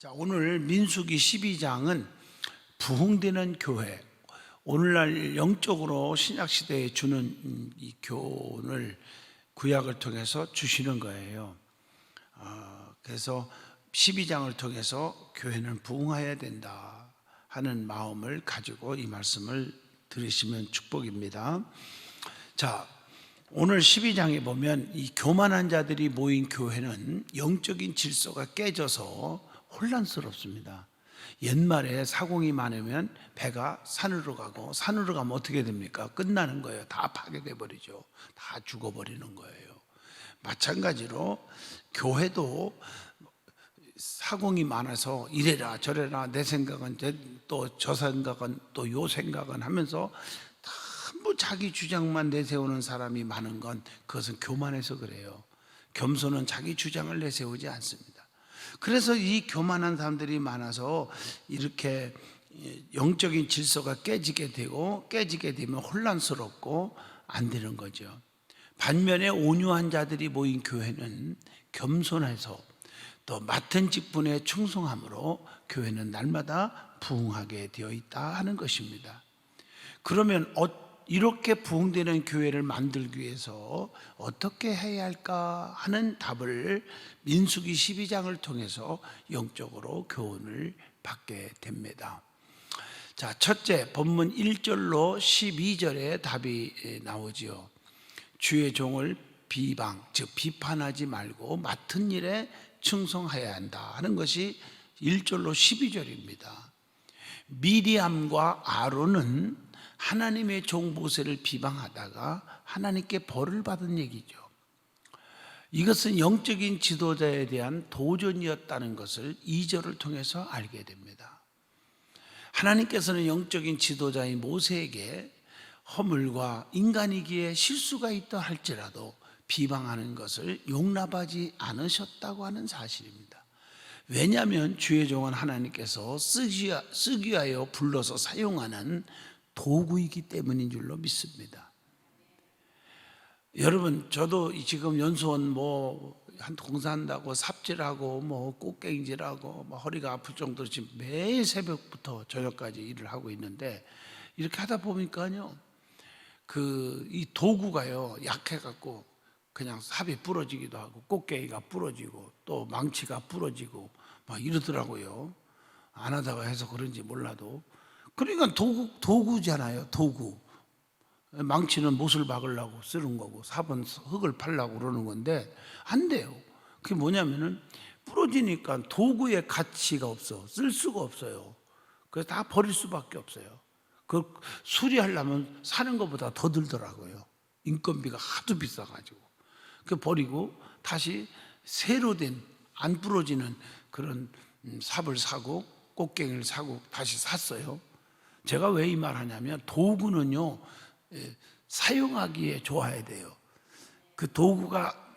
자, 오늘 민수기 12장은 부흥되는 교회, 오늘날 영적으로 신약시대에 주는 이 교훈을 구약을 통해서 주시는 거예요. 그래서 12장을 통해서 교회는 부흥해야 된다 하는 마음을 가지고 이 말씀을 들으시면 축복입니다. 자, 오늘 12장에 보면 이 교만한 자들이 모인 교회는 영적인 질서가 깨져서 혼란스럽습니다. 옛말에 사공이 많으면 배가 산으로 가고 산으로 가면 어떻게 됩니까? 끝나는 거예요. 다 파괴돼 버리죠. 다 죽어버리는 거예요. 마찬가지로 교회도 사공이 많아서 이래라 저래라 내 생각은 또 저 생각은 또 요 생각은 하면서 전부 자기 주장만 내세우는 사람이 많은 건 그것은 교만해서 그래요. 겸손은 자기 주장을 내세우지 않습니다. 그래서 이 교만한 사람들이 많아서 이렇게 영적인 질서가 깨지게 되면 혼란스럽고 안 되는 거죠. 반면에 온유한 자들이 모인 교회는 겸손해서 또 맡은 직분에 충성함으로 교회는 날마다 부흥하게 되어 있다 하는 것입니다. 그러면 이렇게 부흥되는 교회를 만들기 위해서 어떻게 해야 할까 하는 답을 민수기 12장을 통해서 영적으로 교훈을 받게 됩니다. 자, 첫째, 본문 1절로 12절에 답이 나오지요. 주의 종을 비방, 즉 비판하지 말고 맡은 일에 충성해야 한다 하는 것이 1절로 12절입니다. 미리암과 아론은 하나님의 종 모세를 비방하다가 하나님께 벌을 받은 얘기죠. 이것은 영적인 지도자에 대한 도전이었다는 것을 2절을 통해서 알게 됩니다. 하나님께서는 영적인 지도자인 모세에게 허물과 인간이기에 실수가 있다 할지라도 비방하는 것을 용납하지 않으셨다고 하는 사실입니다. 왜냐하면 주의 종은 하나님께서 쓰기 위하여 불러서 사용하는 도구이기 때문인 줄로 믿습니다. 여러분, 저도 지금 연수원 한 공사한다고 삽질하고 꽃갱질하고 허리가 아플 정도로 지금 매일 새벽부터 저녁까지 일을 하고 있는데, 이렇게 하다 보니까요, 이 도구가요 약해갖고 그냥 삽이 부러지기도 하고 꽃게가 부러지고 또 망치가 부러지고 막 이러더라고요. 안 하다가 해서 그런지 몰라도. 그러니까 도구잖아요. 도구. 망치는 못을 박으려고 쓰는 거고 삽은 흙을 팔려고 그러는 건데 안 돼요. 그게 뭐냐면은 부러지니까 도구의 가치가 없어. 쓸 수가 없어요. 그래서 다 버릴 수밖에 없어요. 그 수리하려면 사는 것보다 더 들더라고요. 인건비가 하도 비싸가지고. 그 버리고 다시 새로 된 안 부러지는 그런 삽을 사고 꽃갱이를 사고 다시 샀어요. 제가 왜 이 말 하냐면 도구는요 사용하기에 좋아야 돼요. 그 도구가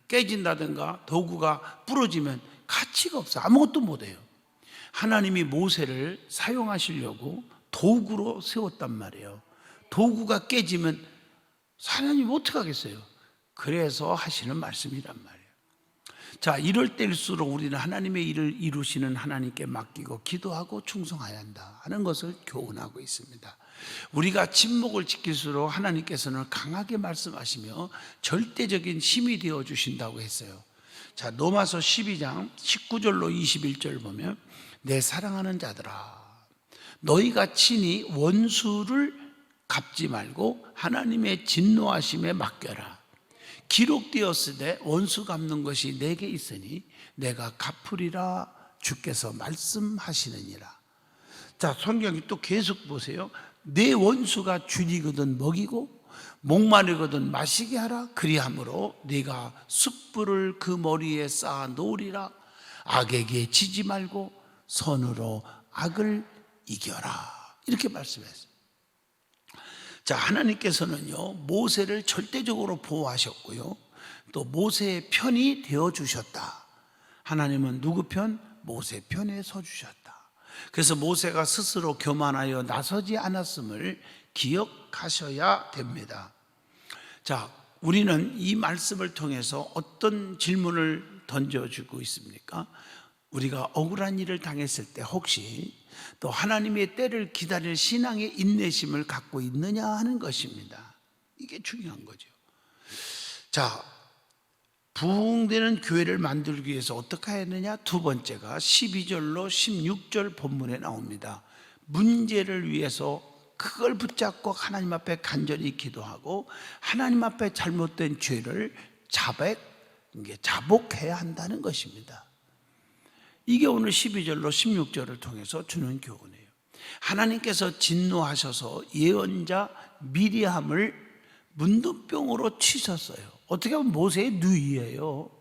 깨진다든가 도구가 부러지면 가치가 없어. 아무것도 못해요. 하나님이 모세를 사용하시려고 도구로 세웠단 말이에요. 도구가 깨지면 하나님 어떻게 하겠어요? 그래서 하시는 말씀이란 말이에요. 자, 이럴 때일수록 우리는 하나님의 일을 이루시는 하나님께 맡기고 기도하고 충성해야 한다 하는 것을 교훈하고 있습니다. 우리가 침묵을 지킬수록 하나님께서는 강하게 말씀하시며 절대적인 힘이 되어 주신다고 했어요. 자, 로마서 12장 19절로 21절 보면 내 사랑하는 자들아 너희가 친히 원수를 갚지 말고 하나님의 진노하심에 맡겨라. 기록되었으되 원수 갚는 것이 내게 있으니 내가 갚으리라 주께서 말씀하시느니라. 자, 성경이 또 계속 보세요. 내 원수가 줄이거든 먹이고 목마르거든 마시게 하라. 그리함으로 네가 숯불을 그 머리에 쌓아 놓으리라. 악에게 지지 말고 선으로 악을 이겨라. 이렇게 말씀했어요. 자, 하나님께서는요 모세를 절대적으로 보호하셨고요 또 모세의 편이 되어주셨다. 하나님은 누구 편? 모세 편에 서주셨다. 그래서 모세가 스스로 교만하여 나서지 않았음을 기억하셔야 됩니다. 자, 우리는 이 말씀을 통해서 어떤 질문을 던져주고 있습니까? 우리가 억울한 일을 당했을 때 혹시 또 하나님의 때를 기다릴 신앙의 인내심을 갖고 있느냐 하는 것입니다. 이게 중요한 거죠. 자, 부흥되는 교회를 만들기 위해서 어떻게 해야 되느냐? 두 번째가 12절로 16절 본문에 나옵니다. 문제를 위해서 그걸 붙잡고 하나님 앞에 간절히 기도하고 하나님 앞에 잘못된 죄를 자복해야 한다는 것입니다. 이게 오늘 12절로 16절을 통해서 주는 교훈이에요. 하나님께서 진노하셔서 예언자 미리암을 문둥병으로 치셨어요. 어떻게 보면 모세의 누이예요.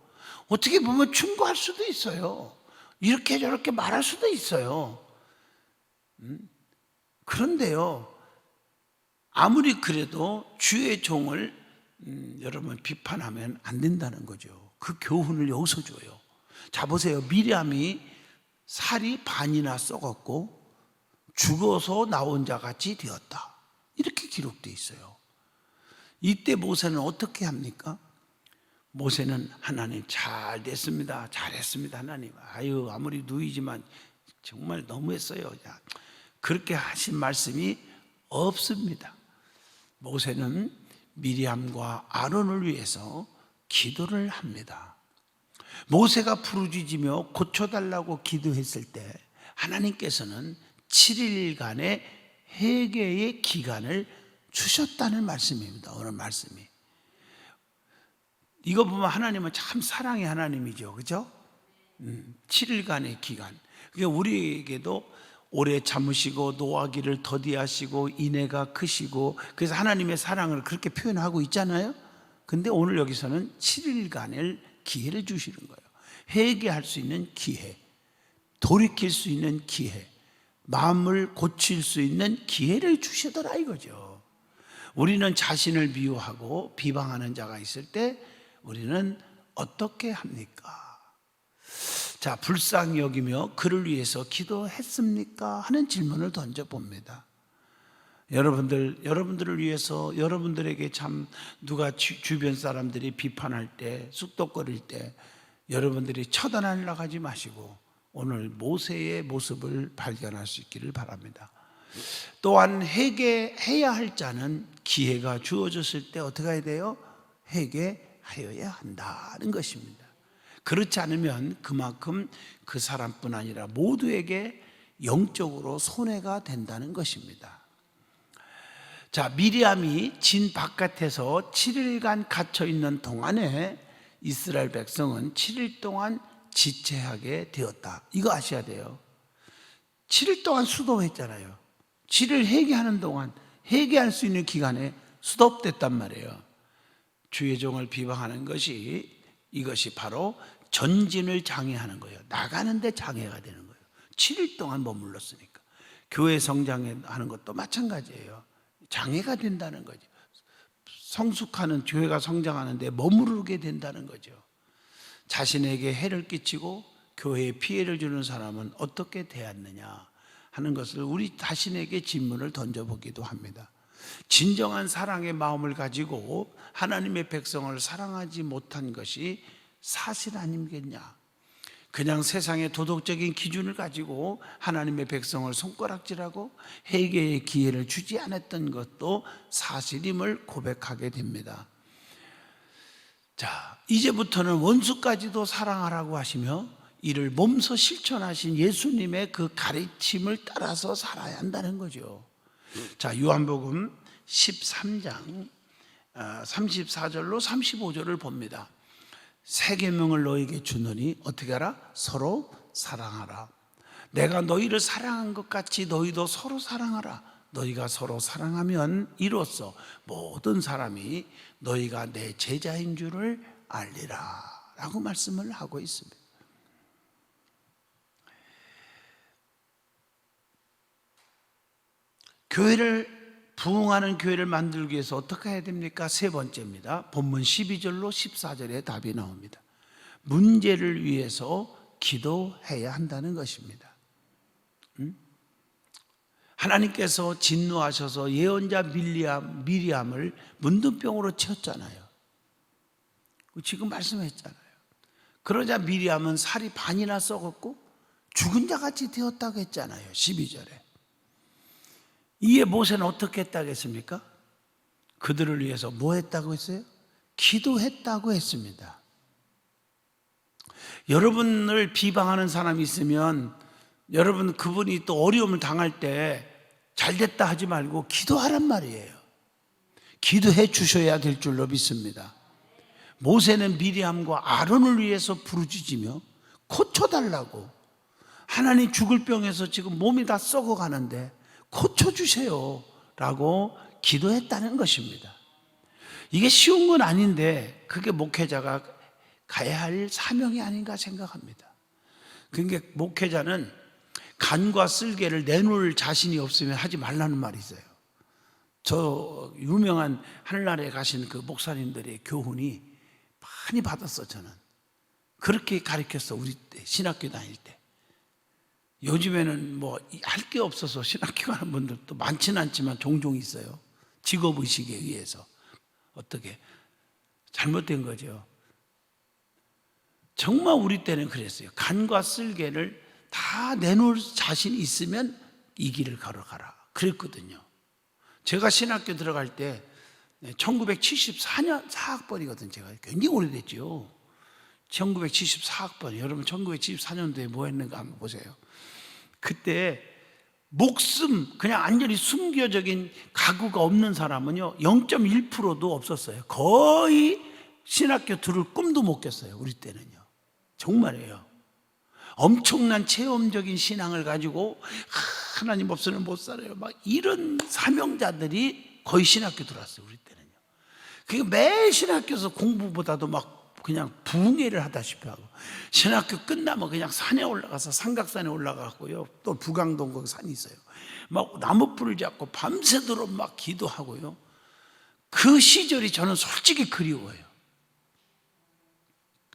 어떻게 보면 충고할 수도 있어요. 이렇게 저렇게 말할 수도 있어요. 그런데요, 아무리 그래도 주의 종을 여러분 비판하면 안 된다는 거죠. 그 교훈을 여기서 줘요. 자, 보세요. 미리암이 살이 반이나 썩었고 죽어서 나온 자 같이 되었다, 이렇게 기록되어 있어요. 이때 모세는 어떻게 합니까? 모세는 하나님 잘 됐습니다, 잘했습니다 하나님, 아유 아무리 누이지만 정말 너무했어요. 그렇게 하신 말씀이 없습니다. 모세는 미리암과 아론을 위해서 기도를 합니다. 모세가 부르짖으며 고쳐달라고 기도했을 때 하나님께서는 7일간의 회개의 기간을 주셨다는 말씀입니다. 오늘 말씀이. 이거 보면 하나님은 참 사랑의 하나님이죠. 그죠? 7일간의 기간. 그러니까 우리에게도 오래 참으시고 노하기를 더디하시고 인애가 크시고, 그래서 하나님의 사랑을 그렇게 표현하고 있잖아요. 근데 오늘 여기서는 7일간의 기회를 주시는 거예요. 회개할 수 있는 기회, 돌이킬 수 있는 기회, 마음을 고칠 수 있는 기회를 주시더라 이거죠. 우리는 자신을 미워하고 비방하는 자가 있을 때 우리는 어떻게 합니까? 자, 불쌍히 여기며 그를 위해서 기도했습니까? 하는 질문을 던져봅니다. 여러분들을 위해서, 여러분들에게 참 누가 주변 사람들이 비판할 때, 쑥덕거릴 때 여러분들이 처단하려고 하지 마시고 오늘 모세의 모습을 발견할 수 있기를 바랍니다. 또한 회개해야 할 자는 기회가 주어졌을 때 어떻게 해야 돼요? 회개하여야 한다는 것입니다. 그렇지 않으면 그만큼 그 사람뿐 아니라 모두에게 영적으로 손해가 된다는 것입니다. 자, 미리암이 진 바깥에서 7일간 갇혀 있는 동안에 이스라엘 백성은 7일 동안 지체하게 되었다. 이거 아셔야 돼요. 7일 동안 수도했잖아요. 7일 회개하는 동안, 회개할 수 있는 기간에 수도됐단 말이에요. 주의 종을 비방하는 것이, 이것이 바로 전진을 장애하는 거예요. 나가는데 장애가 되는 거예요. 7일 동안 머물렀으니까. 교회 성장하는 것도 마찬가지예요. 장애가 된다는 거죠. 성숙하는 교회가 성장하는데 머무르게 된다는 거죠. 자신에게 해를 끼치고 교회에 피해를 주는 사람은 어떻게 대했느냐 하는 것을 우리 자신에게 질문을 던져보기도 합니다. 진정한 사랑의 마음을 가지고 하나님의 백성을 사랑하지 못한 것이 사실 아니겠냐? 그냥 세상의 도덕적인 기준을 가지고 하나님의 백성을 손가락질하고 회개의 기회를 주지 않았던 것도 사실임을 고백하게 됩니다. 자, 이제부터는 원수까지도 사랑하라고 하시며 이를 몸소 실천하신 예수님의 그 가르침을 따라서 살아야 한다는 거죠. 자, 요한복음 13장 34절로 35절을 봅니다. 새 계명을 너에게 주노니 어떻게 하라? 서로 사랑하라. 내가 너희를 사랑한 것 같이 너희도 서로 사랑하라. 너희가 서로 사랑하면 이로써 모든 사람이 너희가 내 제자인 줄을 알리라 라고 말씀을 하고 있습니다. 부흥하는 교회를 만들기 위해서 어떻게 해야 됩니까? 세 번째입니다. 본문 12절로 14절에 답이 나옵니다. 문제를 위해서 기도해야 한다는 것입니다. 하나님께서 진노하셔서 예언자 미리암을 문둥병으로 채웠잖아요. 지금 말씀했잖아요. 그러자 미리암은 살이 반이나 썩었고 죽은 자같이 되었다고 했잖아요. 12절에. 이에 모세는 어떻게 했다고 했습니까? 그들을 위해서 뭐 했다고 했어요? 기도했다고 했습니다. 여러분을 비방하는 사람이 있으면 여러분 그분이 또 어려움을 당할 때 잘됐다 하지 말고 기도하란 말이에요. 기도해 주셔야 될 줄로 믿습니다. 모세는 미리암과 아론을 위해서 부르짖으며 고쳐달라고, 하나님 죽을 병에서 지금 몸이 다 썩어가는데 고쳐주세요 라고 기도했다는 것입니다. 이게 쉬운 건 아닌데 그게 목회자가 가야 할 사명이 아닌가 생각합니다. 그러니까 목회자는 간과 쓸개를 내놓을 자신이 없으면 하지 말라는 말이 있어요. 저 유명한 하늘나라에 가신 그 목사님들의 교훈이 많이 받았어. 저는 그렇게 가르쳤어. 우리 때 신학교 다닐 때. 요즘에는 뭐 할 게 없어서 신학교 가는 분들도 많지는 않지만 종종 있어요. 직업의식에 의해서. 어떻게 잘못된 거죠. 정말 우리 때는 그랬어요. 간과 쓸개를 다 내놓을 자신이 있으면 이 길을 걸어가라 그랬거든요. 제가 신학교 들어갈 때 1974년 4학번이거든요. 제가 굉장히 오래됐죠. 1974학번. 여러분 1974년도에 뭐 했는가 한번 보세요. 그때 목숨 그냥 완전히 순교적인 가구가 없는 사람은요 0.1%도 없었어요. 거의 신학교 들을 꿈도 못 꿨어요. 우리 때는요. 정말이에요. 엄청난 체험적인 신앙을 가지고 하나님 없으면 못 살아요 막 이런 사명자들이 거의 신학교 들어왔어요. 우리 때는요. 그게 매일 신학교에서 공부보다도 막 그냥 부흥회를 하다시피 하고, 신학교 끝나면 그냥 산에 올라가서 삼각산에 올라가고요, 또 부강동 거기 산이 있어요. 막 나무불을 잡고 밤새도록 막 기도하고요. 그 시절이 저는 솔직히 그리워요.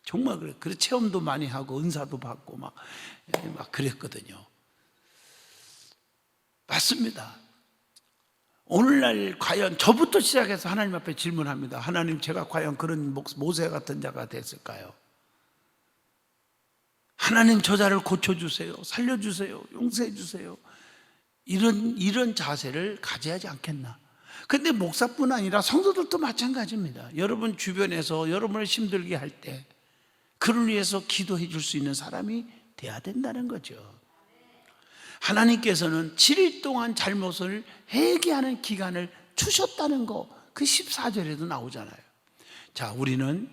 정말 그래. 그래 체험도 많이 하고 은사도 받고 막 그랬거든요. 맞습니다. 오늘날 과연 저부터 시작해서 하나님 앞에 질문합니다. 하나님, 제가 과연 그런 모세 같은 자가 됐을까요? 하나님, 저 자를 고쳐주세요. 살려주세요. 용서해주세요. 이런 자세를 가져야 하지 않겠나. 근데 목사뿐 아니라 성도들도 마찬가지입니다. 여러분 주변에서 여러분을 힘들게 할 때 그를 위해서 기도해 줄 수 있는 사람이 돼야 된다는 거죠. 하나님께서는 7일 동안 잘못을 회개하는 기간을 주셨다는 거, 그 14절에도 나오잖아요. 자, 우리는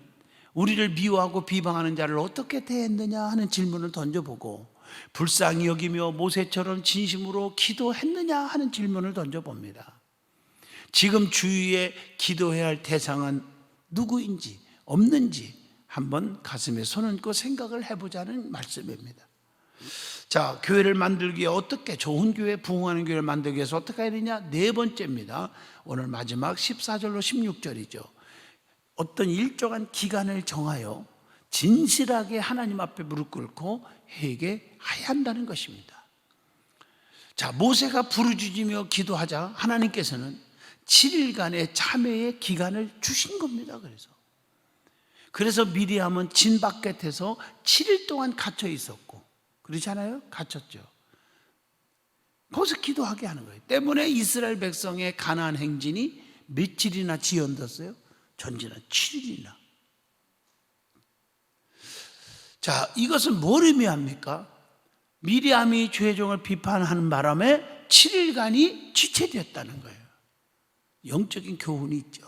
우리를 미워하고 비방하는 자를 어떻게 대했느냐 하는 질문을 던져보고, 불쌍히 여기며 모세처럼 진심으로 기도했느냐 하는 질문을 던져봅니다. 지금 주위에 기도해야 할 대상은 누구인지 없는지 한번 가슴에 손 얹고 생각을 해보자는 말씀입니다. 자, 교회를 만들기 위해 어떻게, 좋은 교회, 부흥하는 교회를 만들기 위해서 어떻게 해야 되냐? 네 번째입니다. 오늘 마지막 14절로 16절이죠. 어떤 일정한 기간을 정하여 진실하게 하나님 앞에 무릎 꿇고 회개해야 한다는 것입니다. 자, 모세가 부르짖으며 기도하자 하나님께서는 7일간의 참회의 기간을 주신 겁니다. 그래서 미리암은 진 바깥에서 7일 동안 갇혀 있었고, 그렇잖아요? 갇혔죠. 거기서 기도하게 하는 거예요. 때문에 이스라엘 백성의 가나안 행진이 며칠이나 지연됐어요? 전진한 7일이나. 자, 이것은 뭘 의미합니까? 미리암이 죄종을 비판하는 바람에 7일간이 지체되었다는 거예요. 영적인 교훈이 있죠.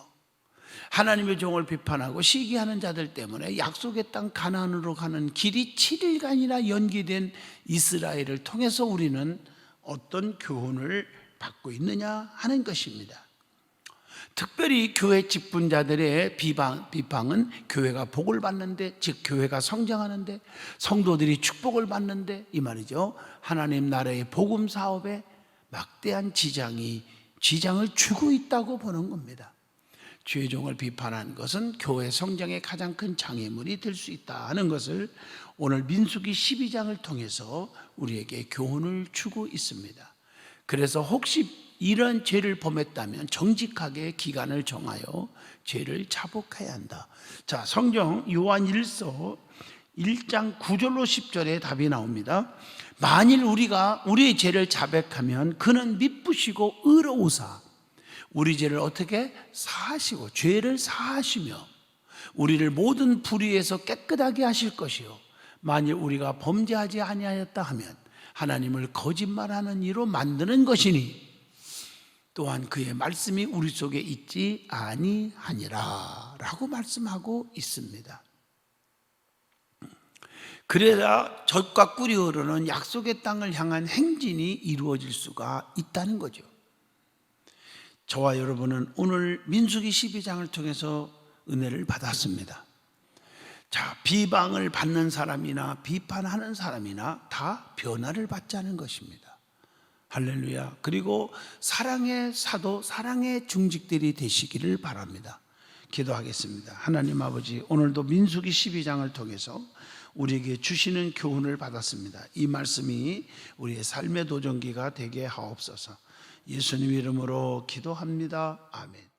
하나님의 종을 비판하고 시기하는 자들 때문에 약속의 땅 가나안으로 가는 길이 7일간이나 연기된 이스라엘을 통해서 우리는 어떤 교훈을 받고 있느냐 하는 것입니다. 특별히 교회 직분자들의 비방은 교회가 복을 받는데, 즉 교회가 성장하는데, 성도들이 축복을 받는데, 이 말이죠. 하나님 나라의 복음 사업에 막대한 지장을 주고 있다고 보는 겁니다. 죄종을 비판하는 것은 교회 성장의 가장 큰 장애물이 될 수 있다는 것을 오늘 민수기 12장을 통해서 우리에게 교훈을 주고 있습니다. 그래서 혹시 이런 죄를 범했다면 정직하게 기간을 정하여 죄를 자복해야 한다. 자, 성경 요한 1서 1장 9절로 10절에 답이 나옵니다. 만일 우리가 우리의 죄를 자백하면 그는 미쁘시고 의로우사 우리 죄를 어떻게 사하시고 죄를 사하시며 우리를 모든 불의에서 깨끗하게 하실 것이요 만일 우리가 범죄하지 아니하였다 하면 하나님을 거짓말하는 이로 만드는 것이니 또한 그의 말씀이 우리 속에 있지 아니하니라 라고 말씀하고 있습니다. 그래야 젖과 꿀이 흐르는 약속의 땅을 향한 행진이 이루어질 수가 있다는 거죠. 저와 여러분은 오늘 민수기 12장을 통해서 은혜를 받았습니다. 자, 비방을 받는 사람이나 비판하는 사람이나 다 변화를 받자는 것입니다. 할렐루야. 그리고 사랑의 사도, 사랑의 중직들이 되시기를 바랍니다. 기도하겠습니다. 하나님 아버지, 오늘도 민수기 12장을 통해서 우리에게 주시는 교훈을 받았습니다. 이 말씀이 우리의 삶의 도전기가 되게 하옵소서. 예수님 이름으로 기도합니다. 아멘.